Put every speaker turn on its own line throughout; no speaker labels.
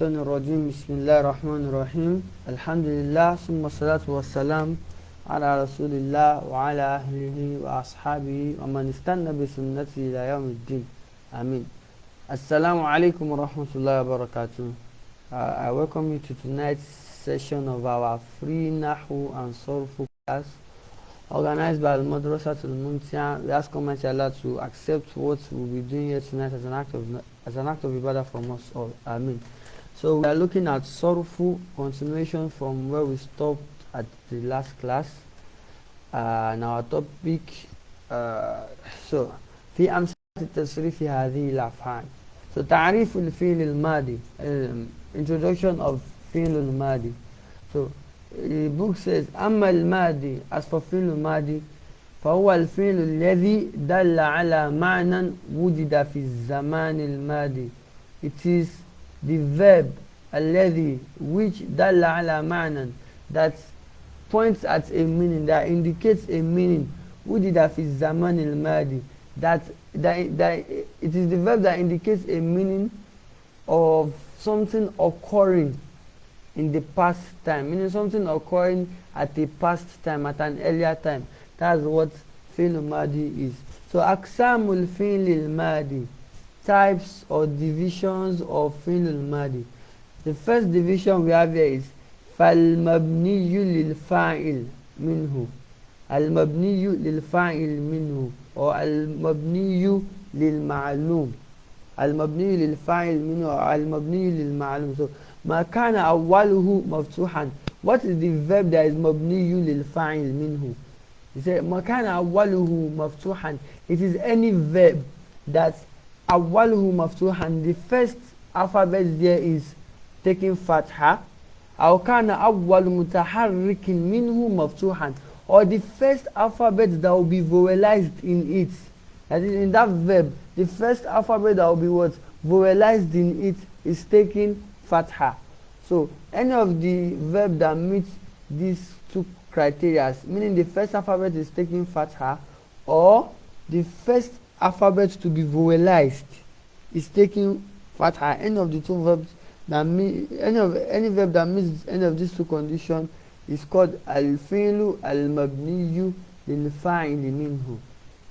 الرجيم بسم الله الرحمن الرحيم الحمد لله ثم الصلاة والسلام على رسول الله وعلى أهله وأصحابه ومن استنى بسنته إلى يوم الدين آمين. Assalamu alaikum wa rahmatullahi wa barakatuh. I welcome you to tonight's session of our free Nahu and Sorfu class organized by Al-Madrasa Al-Muntia. We ask Almighty Allah to accept what we'll be doing here tonight as an act of ibadah from us all. Ameen. So we are looking at Sorfu, continuation from where we stopped at the last class. And our topic في أمثلة التصريف هذه الأفعال. So تعريف الفعل الماضي, introduction of فعل الماضي. So the book says أما الماضي, as for فعل الماضي فهو الفعل الذي دل على معنى وجد في الزمان الماضي. It is the verb الذي which دل على معنى, that points at a meaning, that indicates a meaning, وجد في الزمان الماضي, that it is the verb that indicates a meaning of something occurring in the past time, meaning something occurring at a past time, at an earlier time. That's what fi'l madi is. So aqsamul fi'l madi, types or divisions of fi'l madi. The first division we have here is فالمبني للفاعل منه, المبني للفاعل منه, or المبني للمعلوم, المبني للفاعل منه or المبني للمعلوم. So ما كان أوله مفتوحا, what is the verb that is مبني للفاعل منه? He said ما كان أوله مفتوحا, it is any verb that أوله مفتوحا, the first alphabet there is taking fatha, أو كان أول متحرك منه مفتوحا, or the first alphabet that will be vowelized in it. That is, in that verb, the first alphabet that will be what? Vowelized in it is taking fatha. So any of the verb that meets these two criteria, meaning the first alphabet is taking fatha, or the first alphabet to be vowelized is taking fatha, any of the two verbs that meet, any verb that meets any of these two conditions is called al-fi'lu al-mabniyu lil-fa'il minhu.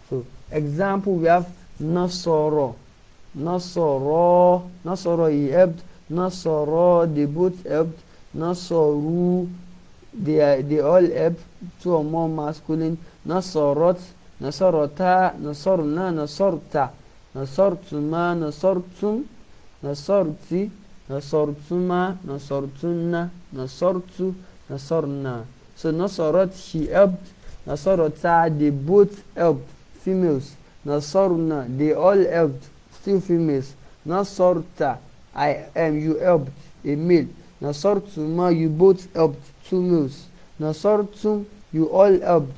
So example, we have nasara, he helped, nasara, they both helped, nasaru, they all helped, two or more masculine, nasarat, nasarata, nasarna, nasarta, nasartuma, nasartum, nasarti, nasartuma, nasartunna, nasartu, nasarna. So nasarat, she helped, nasarata, they both helped, females, nasarna, they all helped, still females, nasarta, I am, you helped, a male, nasartuma, you both helped, two males, nasartum, you all helped,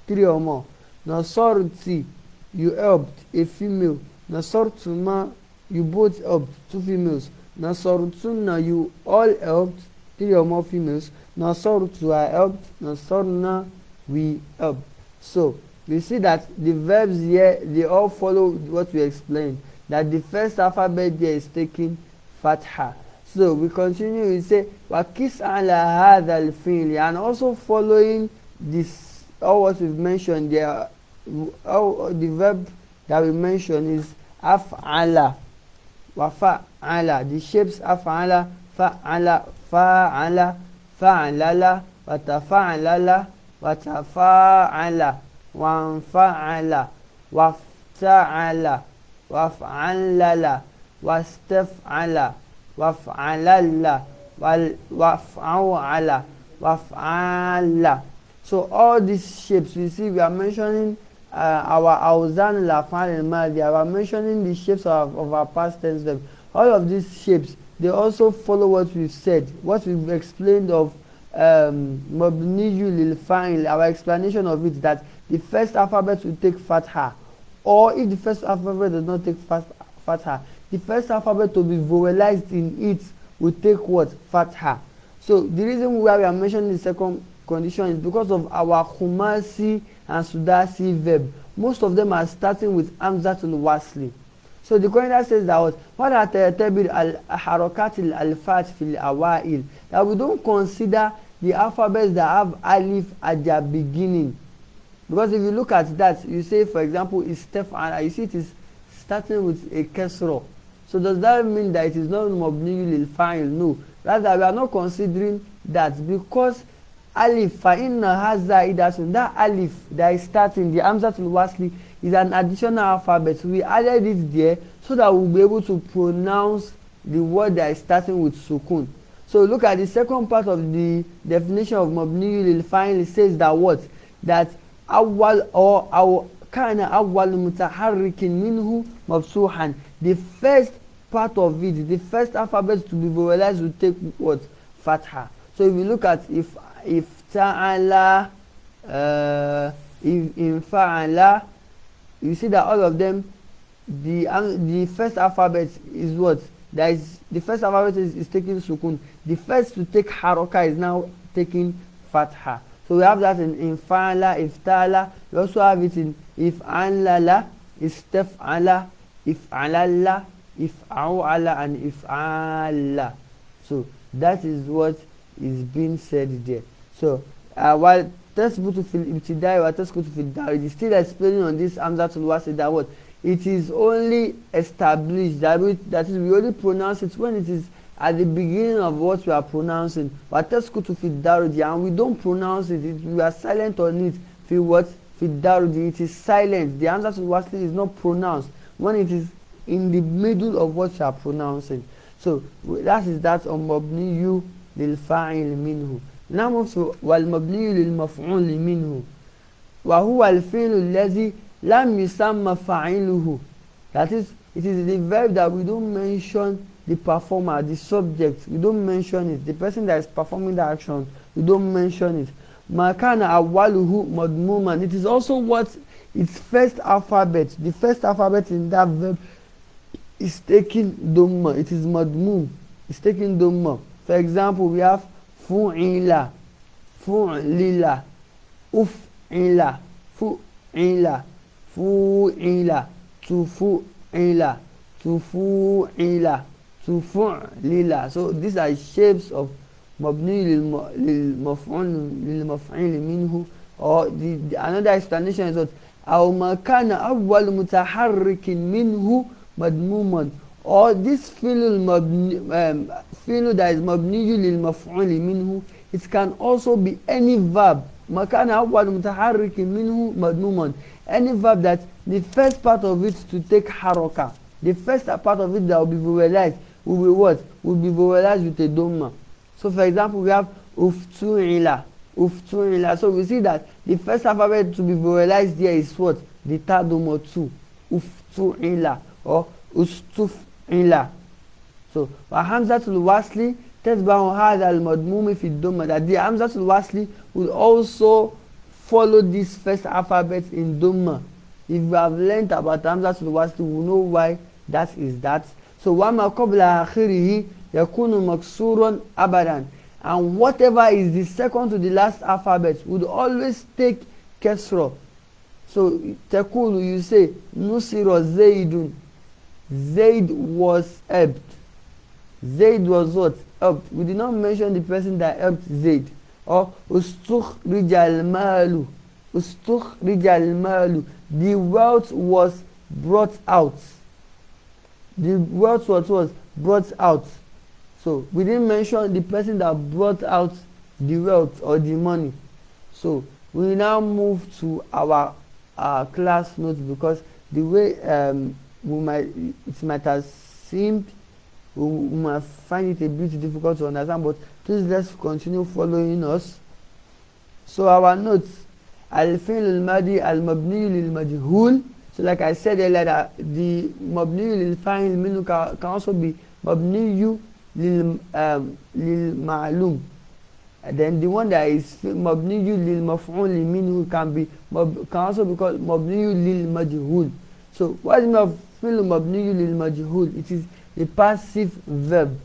three or more, nasarti, you helped, a female, nasartuma, you both helped, two females, nasartunna, you all helped, three or more females, nasartu, I helped, nasarna, we helped. So we see that the verbs here, they all follow what we explained, that the first alphabet there is taking fatha. So we continue, we say وَكِسْ عَلَى هَذَا الْفِعْلِ, and also following this, all what we've mentioned there, all the verb that we mentioned is af'ala wa fa'ala, the shapes af'ala, fa'ala, fa'ala, fa'alala, wa tafa'alala, wa tafa'ala, wa anfa'ala, wa fta'ala, wa fa'alala, wa staf'ala, wa fa'alala, wa fa'ala, wa fa'ala. So all these shapes, we see, we are mentioning our awzan al-af'al al-madi, we are mentioning the shapes of our past tense verb. All of these shapes, they also follow what we've said, what we've explained of mabniyu lil-fa'il, our explanation of it, that the first alphabet will take fatha, or if the first alphabet does not take fatha, the first alphabet to be vowelized in it will take what? Fatha. So the reason why we are mentioning the second condition is because of our khumasi and sudasi verb. Most of them are starting with hamzatul wasli. So the Quran says that what are al-harakat al-alfat fil awail, that we don't consider the alphabets that have alif at their beginning. Because if you look at that, you say, for example, it's taf'ala, you see it is starting with a kasra. So does that mean that it is not mabniyu lil fa'il? No. Rather, we are not considering that, because alif fa'inna has za'idatun, that alif that is starting, the hamzatul wasli, is an additional alphabet. We added it there so that we'll be able to pronounce the word that is starting with sukun. So look at the second part of the definition of mabniyu lil fa'il. It says that what? That awwal or kana awwal mutaharrikin minhu mafsuhan. The first part of it, the first alphabet to be vowelized will take what? Fatha. So if you look at if ta'ala, if in fa'ala, you see that all of them, the first alphabet is what? That is, the first alphabet is taking sukun. The first to take haraka is now taking fatha. So we have that in fa'ala, iftala. We also have it in if'alala, istaf'ala, if'alalla, if'aw'ala, and if'ala. So that is what is being said there. So while tasbutu fil ibtidai wa tasqutu fil darij, is still explaining on this hamzatul wasl that what? It is only established, that is, we only pronounce it when it is at the beginning of what we are pronouncing. Wa tasqutu fil darij, and we don't pronounce it, we are silent on it. Fil what? Fil darij, it is silent. The hamzatul wasl is not pronounced when it is in the middle of what you are pronouncing. So that is that on mabniyu lil fa'il minhu. Now move to wal mabniyu lil maf'ul minhu, wa huwa al fi'l allazi lam yusamma fa'iluhu. That is, it is the verb that we don't mention the performer, the subject, we don't mention it, the person that is performing the action, we don't mention it. Ma kana awwaluhu madmuman, it is also what its first alphabet, the first alphabet in that verb is taking dhamma, it is madmum, it's taking dhamma. For example, we have fu'ila, fu'lila, uf'ila, fu'ila, fu'ila, tufu'ila, tufu'ila, tufu'lila. So these are shapes of mabni lil maf'ul minhu. Or the another explanation is what? Aw ma kana awwal mutaharrikin minhu madmuman. Or this fi'l that is mabni lil maf'ul minhu, it can also be any verb. Ma kana awwal mutaharrikin minhu madmuman. Any verb that the first part of it to take haraka, the first part of it that will be vowelized will be what? Will be vowelized with a dhamma. So for example, we have uftu'ila, uftu'ila. So we see that the first alphabet to be vowelized there is what? The third dhamma 2, uftu'ila or ustuf'ila. So wa hamzatul wasli tasba'u hadha al-madmum fi dhamma, that the hamzatul wasli will also follow this first alphabet in dhamma. If we have learned about hamzatul wasli, we know why that is that. So wa ma qabla akhirih yakunu maksuran abadan, and whatever is the second to the last alphabet would always take kasra. So takulu, you say nusira zaidun, Zaid was helped. Zaid was what? Helped. We did not mention the person that helped Zaid. Or ustukhrija al-malu, ustukhrija al-malu, the wealth was brought out. The wealth was brought out. So we didn't mention the person that brought out the wealth or the money. So we now move to our class notes, because the way it might have seemed, we might find it a bit difficult to understand, but please let's continue following us. So our notes, al-fi'l al-madi al-mabni lil-majhul. So like I said earlier, that the mabni lil-fa'il minhu can also be mabni lil-ma'lum. And then the one that is mabni lil-maf'ul minhu can also be called mabni lil-majhul. So what is fi'l mabni lil-majhul? It is a passive verb.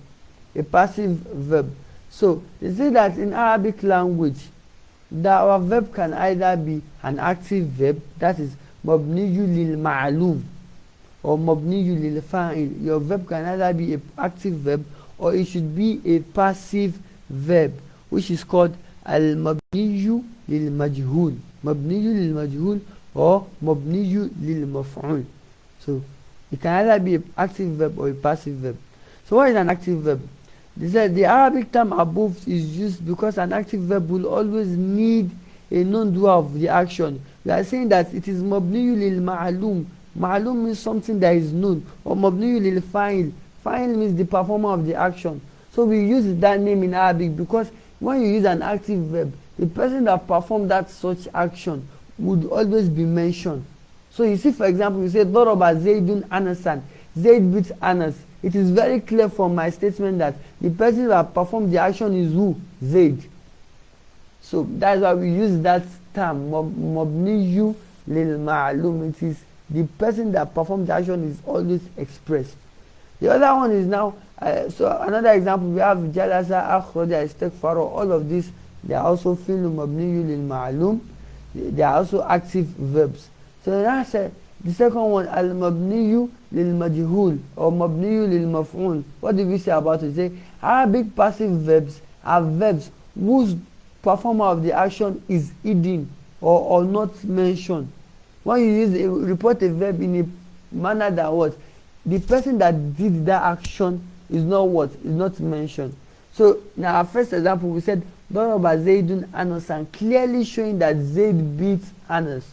A passive verb. So they say that in Arabic language, that our verb can either be an active verb, that is mabni lil-ma'lum, or mabniyu lil fa'il. Your verb can either be an active verb or it should be a passive verb, which is called al-mabniyu lil majhul. Mabniyu lil majhul or mabniyu lil maf'ul. So it can either be an active verb or a passive verb. So what is an active verb? They said the Arabic term above is used because an active verb will always need a known doer of the action. We are saying that it is mabniyu lil ma'lum. Ma'lum means something that is known, or mabniyu lil fa'il. Fa'il means the performer of the action. So we use that name in Arabic because when you use an active verb, the person that performed that such action would always be mentioned. So you see, for example, you say Daraba Zaydun Anasan. Zayd beats Anas. It is very clear from my statement that the person that performed the action is who? Zayd. So that's why we use that term, mabniyu lil ma'lum. It is the person that performed the action is always expressed. The other one is now, so another example, we have jalasa, akhraja, istighfar. All of these, they are also fi'l mabniyu lil ma'lum. They are also active verbs. So that's the second one, al-mabniyu lil majhul or mabniyu lil maf'ul. What do we say about it? Say Arabic passive verbs are verbs whose performer of the action is hidden or not mentioned. When you report a verb in a manner that what the person that did that action is not mentioned. So now our first example, we said Daraba Zaydun Anasan, clearly showing that Zayd beats Anas.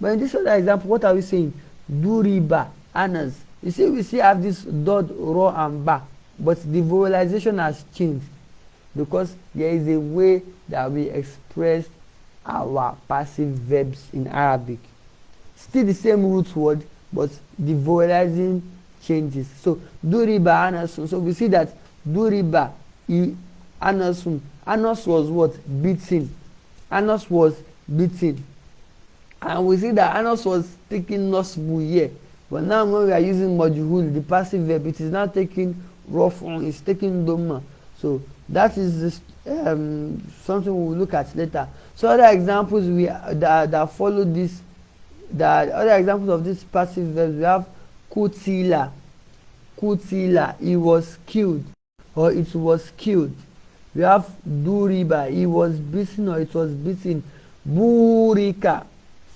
But in this other example, what are we saying? Duriba Anas. You see, we still have this dot, ra, and ba, but the vowelization has changed because there is a way that we express our passive verbs in Arabic. Still the same root word, but the vowelizing changes. So Duriba Anasun. So we see that Duriba Anasun. Anas was what? Beaten. Anas was beaten. And we see that Anas was taking nasbu here. But now when we are using majhul, the passive verb, it is now taking raf'un, it's taking dhamma. So that is this, something we will look at later. So other examples that follow this, other examples of this passive verbs, we have kutila. Kutila, he was killed or it was killed. We have duriba, he was beaten or it was beaten. Burika,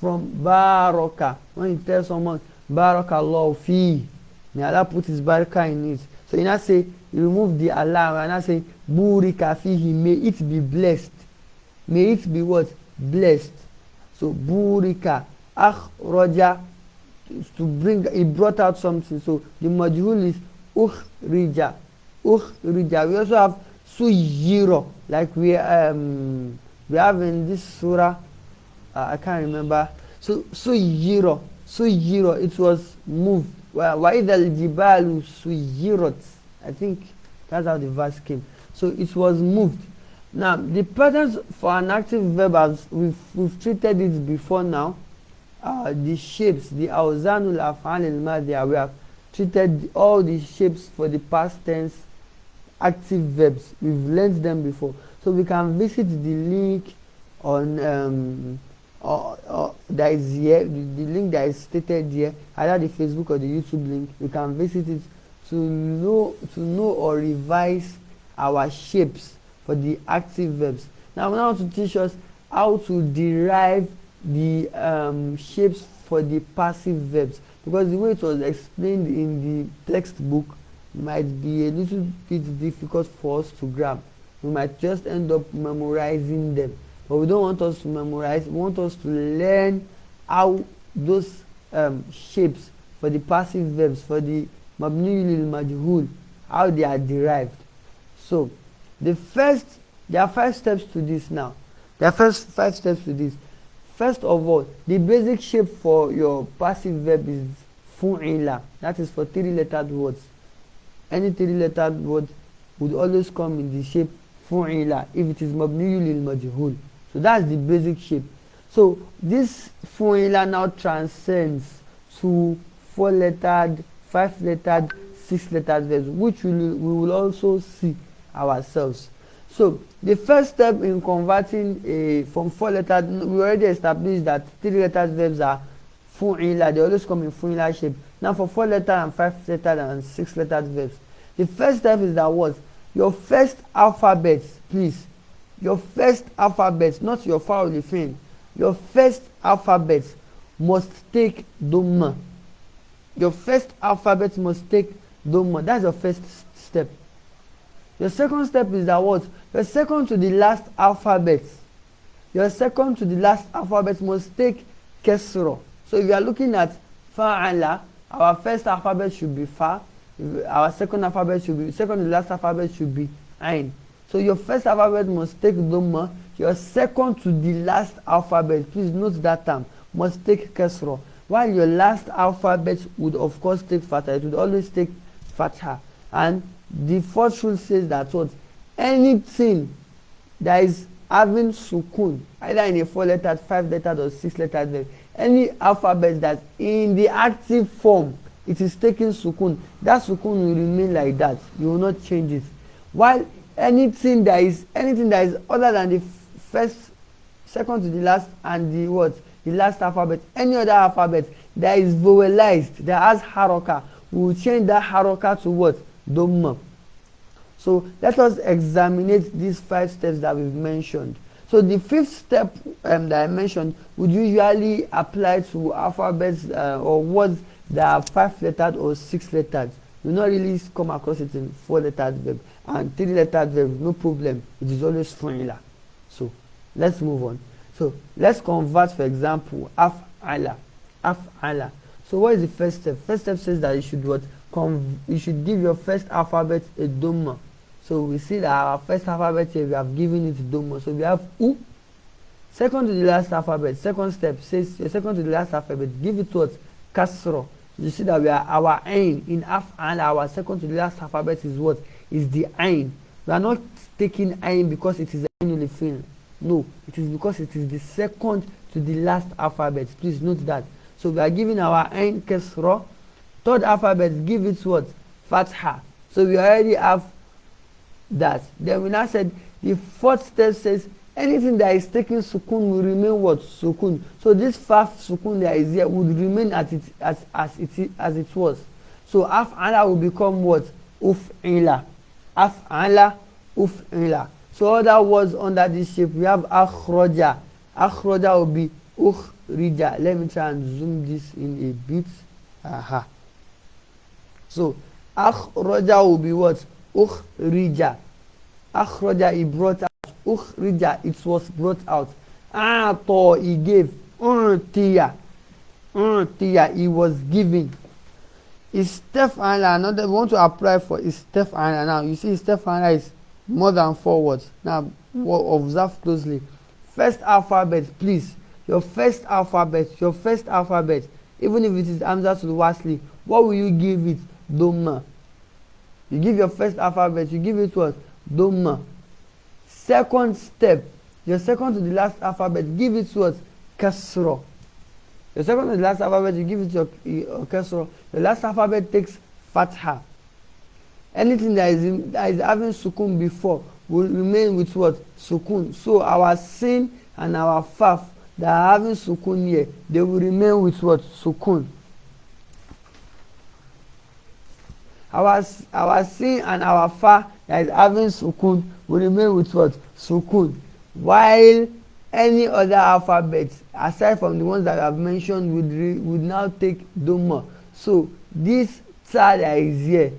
from baraka. When you tell someone barakallahu fi, may Allah put his barakah in it. So you now say, you remove the Allah and now say burika fihi, may it be blessed. May it be what? Blessed. So burika akhraja, to bring, he brought out something. So the majhul is ukhrija. Ukhrija. We also have suyiro, like we have in this surah. I can't remember. So suyiro, it was moved. وَإِذَا الْجِبَالُ سُيِّرَتْ. I think that's how the verse came. So it was moved. Now the patterns for an active verb, as we've treated it before now. The shapes, the awzanul af'al al-madiya, we have treated all the shapes for the past tense active verbs. We've learned them before. So we can visit the link on that is here, the link that is stated here, either the Facebook or the YouTube link. We can visit it to know or revise our shapes for the active verbs. Now I want to teach us how to derive the shapes for the passive verbs, because the way it was explained in the textbook might be a little bit difficult for us to grab. We might just end up memorizing them. But we don't want us to memorize, we want us to learn how those shapes for the passive verbs, for the mabni lil majhul, how they are derived. So there are 5 steps to this now. There are first 5 steps to this. First of all, the basic shape for your passive verb is fu'ila. That is for 3-lettered words. Any 3-lettered word would always come in the shape fu'ila if it is mabni lil majhul. So that's the basic shape. So this fu'ila now transcends to 4-lettered, 5-lettered, 6-lettered verbs, which we will also see ourselves. So the first step in converting from 4-lettered, we already established that 3-lettered verbs are fu'ila. They always come in fu'ila shape. Now for 4-letter and 5-letter and 6-letter verbs, the first step is that what? Your first alphabet, please. Your first alphabet, not your foul thing. Your first alphabet must take Dhamma. Your first alphabet must take Dhamma. That's your first step. Your second step is that what? Your second to the last alphabet. Your second to the last alphabet must take Kesro. So if you are looking at Fa'ala, our first alphabet should be Fa. Our second alphabet should be, second to the last alphabet should be Ain. So your first alphabet must take Dhamma. Your second to the last alphabet, please note that term, must take Kesro. While your last alphabet would of course take Fatha. It would always take Fatha. And the fourth rule says that what? Anything that is having sukun, either in a 4-letter, 5-letter, or 6-letter verb, any alphabet that in the active form it is taking sukun, that sukun will remain like that. You will not change it. While anything that is other than the first, second to the last, and the what? The last alphabet, any other alphabet that is vowelized, that has haroka, we will change that haroka to what? Dhamma. So let us examine these 5 steps that we've mentioned. So the 5th step that I mentioned would usually apply to alphabets or words that are 5-lettered or 6-lettered. You will not really come across it in 4-lettered verb and 3-lettered verb. No problem. It is always formula. So let's move on. So let's convert, for example, af'ala. Af'ala. So what is the first step? First step says that you should what? You should give your first alphabet a Dhamma. So we see that our first alphabet here, we have given it Dhamma. So we have U. Second to the last alphabet, second step says, second to the last alphabet, give it what? Kasra. You see that we are our ain in af'ala. Our second to the last alphabet is what? Is the ain. We are not taking ain because it is a ainul fi'l. No, it is because it is the second to the last alphabet. Please note that. So we are giving our ain kasra. Third alphabet, give it what? Fatha. So we already have that. Then we now said the fourth step says anything that is taking sukun will remain what? Sukun. So this fast sukun that is here would remain as it was. So af'ala will become what? Uf'ila. Af'ala, uf'ila. So other words under this shape, we have akhraja. Akhraja will be ukhrija. Let me try and zoom this in a bit. Aha. So akhraja will be what? Ukhrija. Akhraja, he brought out. Ukhrija, it was brought out. Ato, he gave. Untiya. Untiya, he was giving. Istef'ala, another we want to apply for istef'ala now. You see istef'ala is more than 4 words. Now observe closely. First alphabet, please. Your first alphabet, even if it is Hamza to the Wasli, what will you give it? Dhamma. You give your first alphabet, you give it what? Dhamma. Second step, your second to the last alphabet, give it what? Kasra. Your second to the last alphabet, you give it your kasra. The last alphabet takes fatha. Anything that is having sukun before will remain with what? Sukun. So our sin and our faf that are having sukun here, they will remain with what? Sukun. Our sin and our fa that is having sukun will remain with what? Sukun. While any other alphabet aside from the ones that I have mentioned would now take dhamma. So this ta that is here,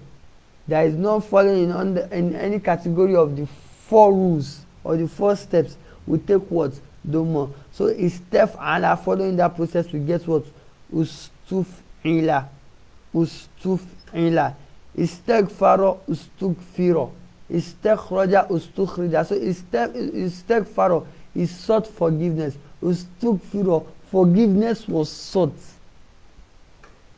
that is not falling in any category of the 4 rules or the 4 steps, will take what? Dhamma. So istef'ala, following that process, we get what? Ustuf'ila. Ustuf'ila. Istaghfara, ustughfira. Istakhraja, ustukhrija. So istaghfara is sought forgiveness. Ustughfira, forgiveness was sought.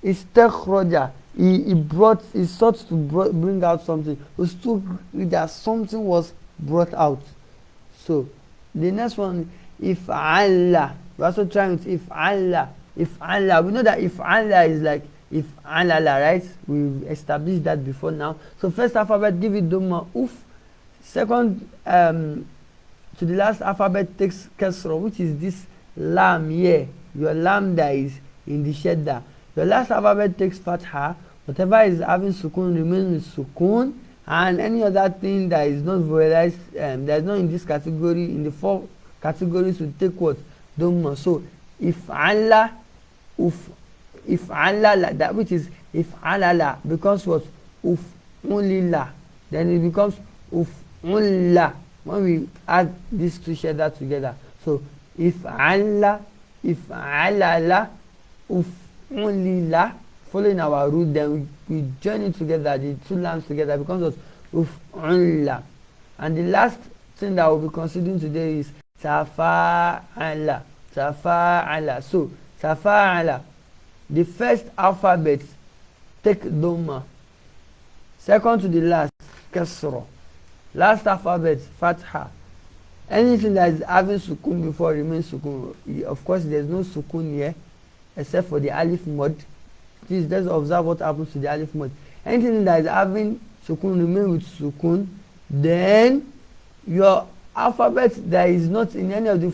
Istakhraja, he sought to bring out something. Ustukhrija, something was brought out. So the next one, if Allah. We're also trying with if Allah. If Allah, we know that if Allah is like if Allah, right? We've established that before now. So first alphabet, give it dhamma, uf. Second, to the last alphabet takes kasra, which is this lam here. Your lam that is in the shadda. Your last alphabet takes fatha. Whatever is having sukun remains with sukun, and any other thing that is not vowelized, that is not in this category, in the 4 categories, will take what? Dhamma. So if Allah, if Allah, that which is if Allah becomes what? Uf only la. Then it becomes uf la when we add these two shadda together. So if Allah la, uf only la, following our root, then we join it together, the two lambs together, becomes what? Uf la. And the last thing that we'll be considering today is tafa'ala. So tafa'ala, the first alphabet take dhamma, second to the last kasra, last alphabet fatha. Anything that is having sukun before remains sukun. Of course, there's no sukun here except for the alif mod. Please let's observe what happens to the alif mod. Anything that is having sukun remain with sukun. Then your alphabet that is not in any of the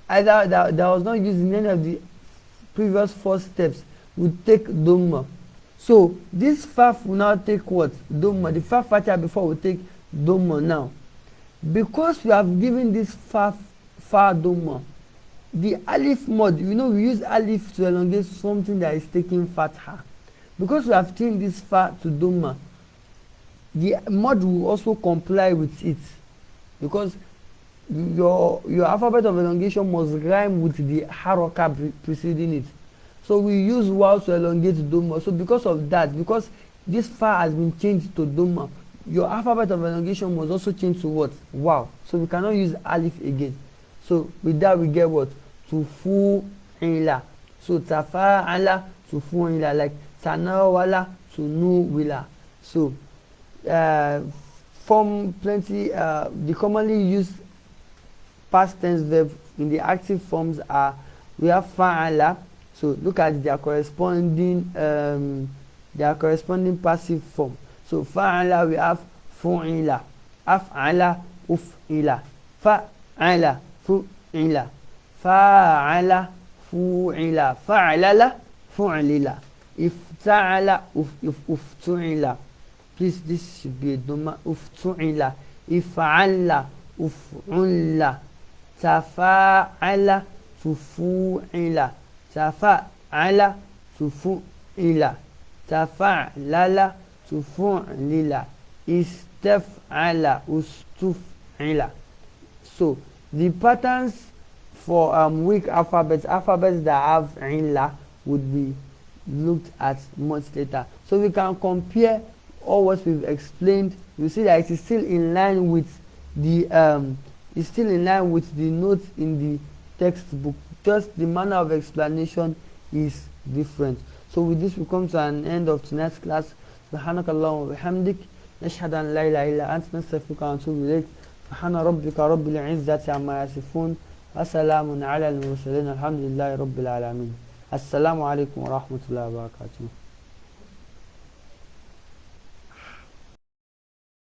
either that was not used in any of the previous 4 steps will take dhamma. So this faf will now take what? Dhamma. The faf fatha before will take dhamma now. Because we have given this fa dhamma, the alif mod, we use alif to elongate something that is taking fatha. Because we have changed this fa to dhamma, the mod will also comply with it. Because your alphabet of elongation must rhyme with the haraka preceding it. So we use waw to elongate dhamma. So because of that, because this fa has been changed to dhamma, your alphabet of elongation must also change to what? Waw. So we cannot use alif again. So with that we get what? Tufu'ila. So tafa'ala, tufu'ila, like tanawala, tunuwila. So form plenty, the commonly used past tense verb in the active forms are, we have fa'ala. So look at their corresponding passive form. So fa'ala, we have fu'ila, af'ala, uf'ila, fa'ala, fu'ila, fa'ala, fu'ila, fa'alala, fu'lila, ifta'ala, uftu'ila. Please, this should be a dhamma. Uftu'ila, if'ala, uf'ulla, tafa'ala, tufu'ila, tafa'ala, tufu'ila, tafa'lala, tufu'lila, istaf'ala, ustuf'ila. So the patterns for weak alphabets that have illa, would be looked at much later. So we can compare all what we've explained. You see that it is still in line with the notes in the textbook. Just the manner of explanation is different. So with this we come to an end of tonight's class. سبحانك اللهم وبحمدك نشهد أن لا إله إلا أنت نستغفرك ونتوب إليك سبحان ربك رب العزة عما يصفون وسلام على المرسلين الحمد لله رب العالمين. السلام عليكم ورحمة الله وبركاته.